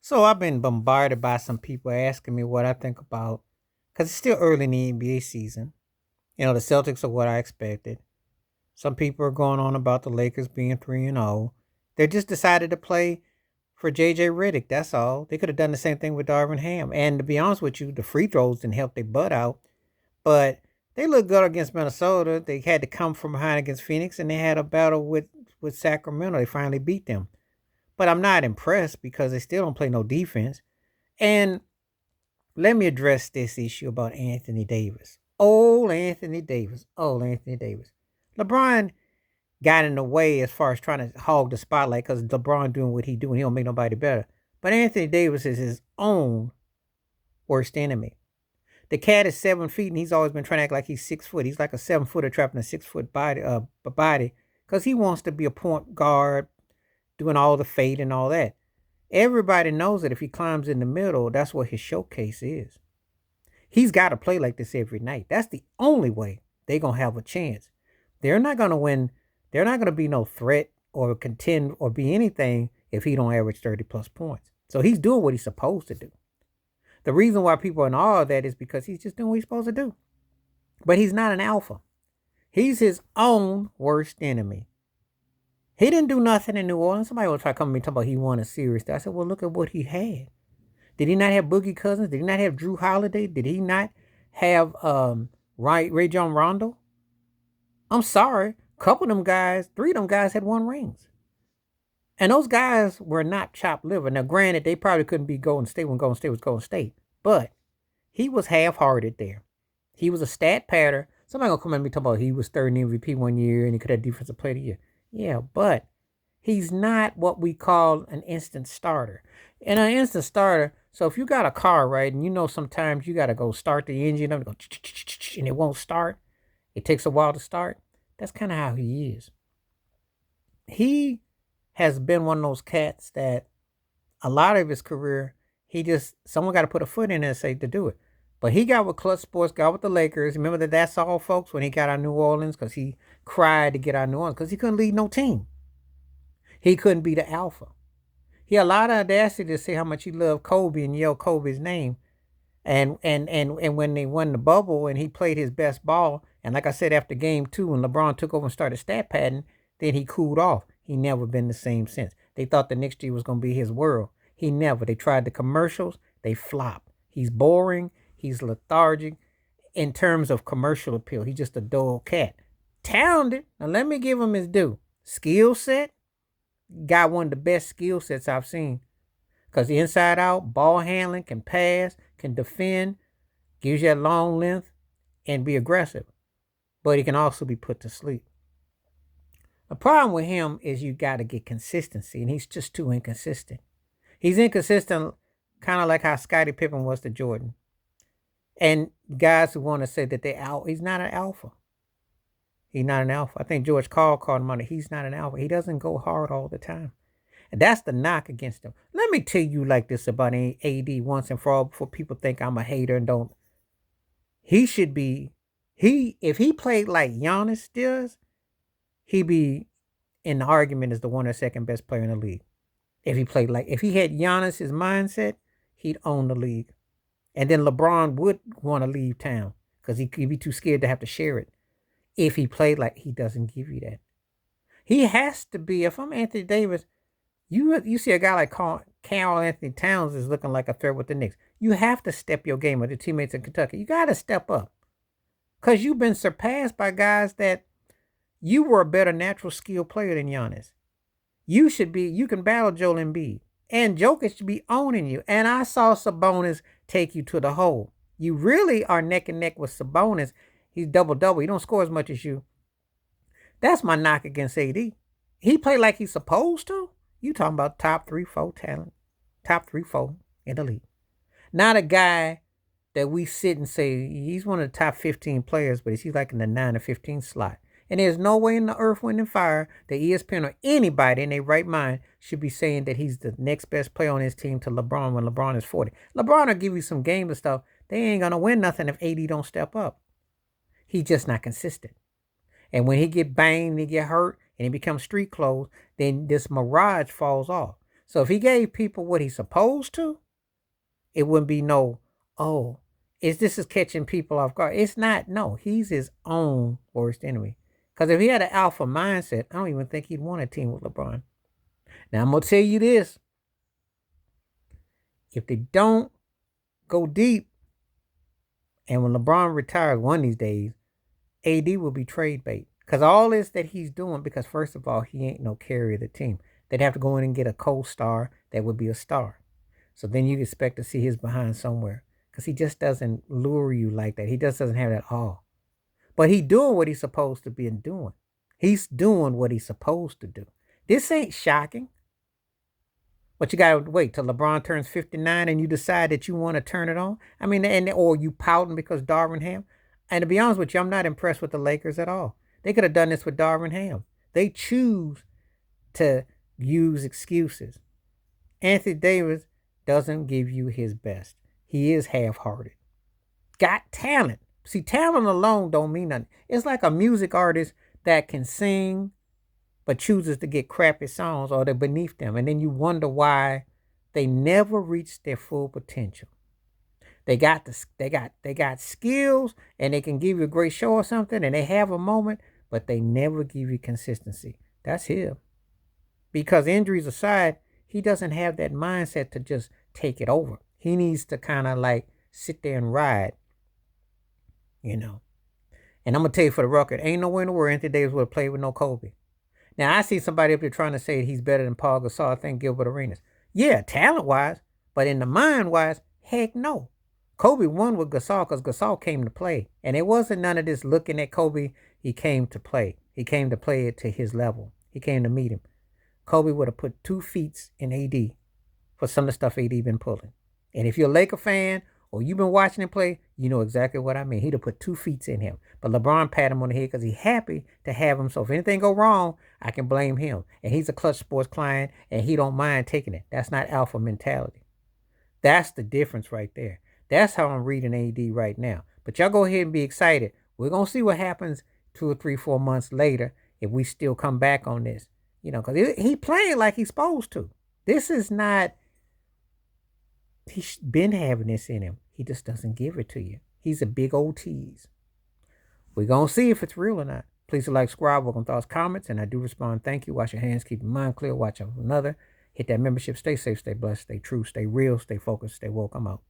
So I've been bombarded by some people asking me what I think about, because it's still early in the NBA season. The Celtics are what I expected. Some people are going on about the Lakers being 3-0. They just decided to play for JJ Redick. That's all. They could have done the same thing with Darvin Ham. And to be honest with you, the free throws didn't help their butt out. But they looked good against Minnesota. They had to come from behind against Phoenix, and they had a battle with Sacramento. They finally beat them. But I'm not impressed because they still don't play no defense. And let me address this issue about Anthony Davis. Old Anthony Davis. Old Anthony Davis. LeBron got in the way as far as trying to hog the spotlight because LeBron doing what he doing. He don't make nobody better. But Anthony Davis is his own worst enemy. The cat is 7 feet and he's always been trying to act like he's 6 foot. He's like a 7 footer trapped in a 6 foot body because he wants to be a point guard, doing all the fade and all that. Everybody knows that if he climbs in the middle, that's what his showcase is. He's got to play like this every night. That's the only way they're going to have a chance. They're not going to win. They're not going to be no threat or contend or be anything if he don't average 30 plus points. So he's doing what he's supposed to do. The reason why people are in awe of that is because he's just doing what he's supposed to do. But he's not an alpha. He's his own worst enemy. He didn't do nothing in New Orleans. Somebody will try to come to me and talk about he won a series. I said, well, look at what he had. Did he not have Boogie Cousins? Did he not have Drew Holiday? Did he not have Ray John Rondo? I'm sorry. A couple of them guys, three of them guys had won rings. And those guys were not chopped liver. Now, granted, they probably couldn't be Golden State when Golden State was Golden State. But he was half-hearted there. He was a stat pattern. Somebody going to come at me and talk about he was third in MVP one year and he could have defensive player of the year. Yeah, but he's not what we call an instant starter. And an instant starter, so if you got a car, right, and you know sometimes you got to go start the engine up and it won't start. It takes a while to start. That's kind of how he is. He has been one of those cats that a lot of his career, someone got to put a foot in it and say to do it. But he got with Clutch Sports, got with the Lakers. Remember That's All, folks, when he got out of New Orleans because he cried to get out of New Orleans because he couldn't lead no team. He couldn't be the alpha. He had a lot of audacity to say how much he loved Kobe and yell Kobe's name. And when they won the bubble and he played his best ball, and like I said, after game 2, when LeBron took over and started stat padding, then he cooled off. He never been the same since. They thought the next year was going to be his world. He never. They tried the commercials. They flopped. He's boring. He's lethargic in terms of commercial appeal. He's just a dull cat. Talented. Now, let me give him his due. Skill set. Got one of the best skill sets I've seen. Because the inside out, ball handling, can pass, can defend, gives you that long length, and be aggressive. But he can also be put to sleep. The problem with him is you got to get consistency, and he's just too inconsistent. He's inconsistent, kind of like how Scottie Pippen was to Jordan. And guys who want to say that he's not an alpha. He's not an alpha. I think George Karl called him on it. He's not an alpha. He doesn't go hard all the time. And that's the knock against him. Let me tell you like this about AD once and for all before people think I'm a hater and don't. He should be, if he played like Giannis does, he'd be in the argument as the one or second best player in the league. If he had Giannis's mindset, he'd own the league. And then LeBron would want to leave town because he'd be too scared to have to share it. If he played like he doesn't give you that. He has to be, if I'm Anthony Davis, you see a guy like Karl Anthony Towns is looking like a threat with the Knicks. You have to step your game with the teammates in Kentucky. You got to step up. Because you've been surpassed by guys that you were a better natural skill player than Giannis. You can battle Joel Embiid. And Jokic should be owning you. And I saw Sabonis take you to the hole. You really are neck and neck with Sabonis. He's double-double. He don't score as much as you. That's my knock against AD. He played like he's supposed to. You talking about top 3-4 talent. Top 3-4 in the league. Not a guy that we sit and say he's one of the top 15 players, but he's like in the 9 or 15 slot. And there's no way in the earth, wind, and fire that ESPN or anybody in their right mind should be saying that he's the next best player on his team to LeBron when LeBron is 40. LeBron will give you some game and stuff. They ain't going to win nothing if AD don't step up. He's just not consistent. And when he get banged, he get hurt, and he becomes street clothes, then this mirage falls off. So if he gave people what he's supposed to, it wouldn't be no, oh, this is catching people off guard. It's not. No, he's his own worst enemy. Because if he had an alpha mindset, I don't even think he'd want a team with LeBron. Now I'm gonna tell you this: if they don't go deep, and when LeBron retires one of these days, AD will be trade bait. Because all this that he's doing, because first of all, he ain't no carrier of the team. They'd have to go in and get a co-star that would be a star. So then you expect to see his behind somewhere. Because he just doesn't lure you like that. He just doesn't have that awe. But he doing what he's supposed to be doing. He's doing what he's supposed to do. This ain't shocking. But you gotta wait till LeBron turns 59 and you decide that you want to turn it on. I mean, or you pouting because Darvin Ham. And to be honest with you, I'm not impressed with the Lakers at all. They could have done this with Darvin Ham. They choose to use excuses. Anthony Davis doesn't give you his best. He is half-hearted. Got talent. See, talent alone don't mean nothing. It's like a music artist that can sing but chooses to get crappy songs or they're beneath them. And then you wonder why they never reach their full potential. They got skills and they can give you a great show or something and they have a moment, but they never give you consistency. That's him. Because injuries aside, he doesn't have that mindset to just take it over. He needs to kind of like sit there and ride, And I'm going to tell you for the record, ain't nowhere in the world Anthony Davis would have played with no Kobe. Now, I see somebody up there trying to say he's better than Paul Gasol. I think Gilbert Arenas. Yeah, talent-wise, but in the mind-wise, heck no. Kobe won with Gasol because Gasol came to play. And it wasn't none of this looking at Kobe. He came to play. He came to play it to his level. He came to meet him. Kobe would have put 2 feet in AD for some of the stuff AD been pulling. And if you're a Laker fan or you've been watching him play, you know exactly what I mean. He'd have put 2 feet in him. But LeBron pat him on the head because he's happy to have him. So if anything go wrong, I can blame him. And he's a Clutch Sports client, and he don't mind taking it. That's not alpha mentality. That's the difference right there. That's how I'm reading AD right now. But y'all go ahead and be excited. We're going to see what happens 2 or 3, 4 months later if we still come back on this. Because he playing like he's supposed to. This is not... He's been having this in him. He just doesn't give it to you. He's a big old tease. We're going to see if it's real or not. Please like, subscribe, welcome thoughts, comments, and I do respond. Thank you. Wash your hands, keep your mind clear, watch out for another. Hit that membership. Stay safe, stay blessed, stay true, stay real, stay focused, stay woke. I'm out.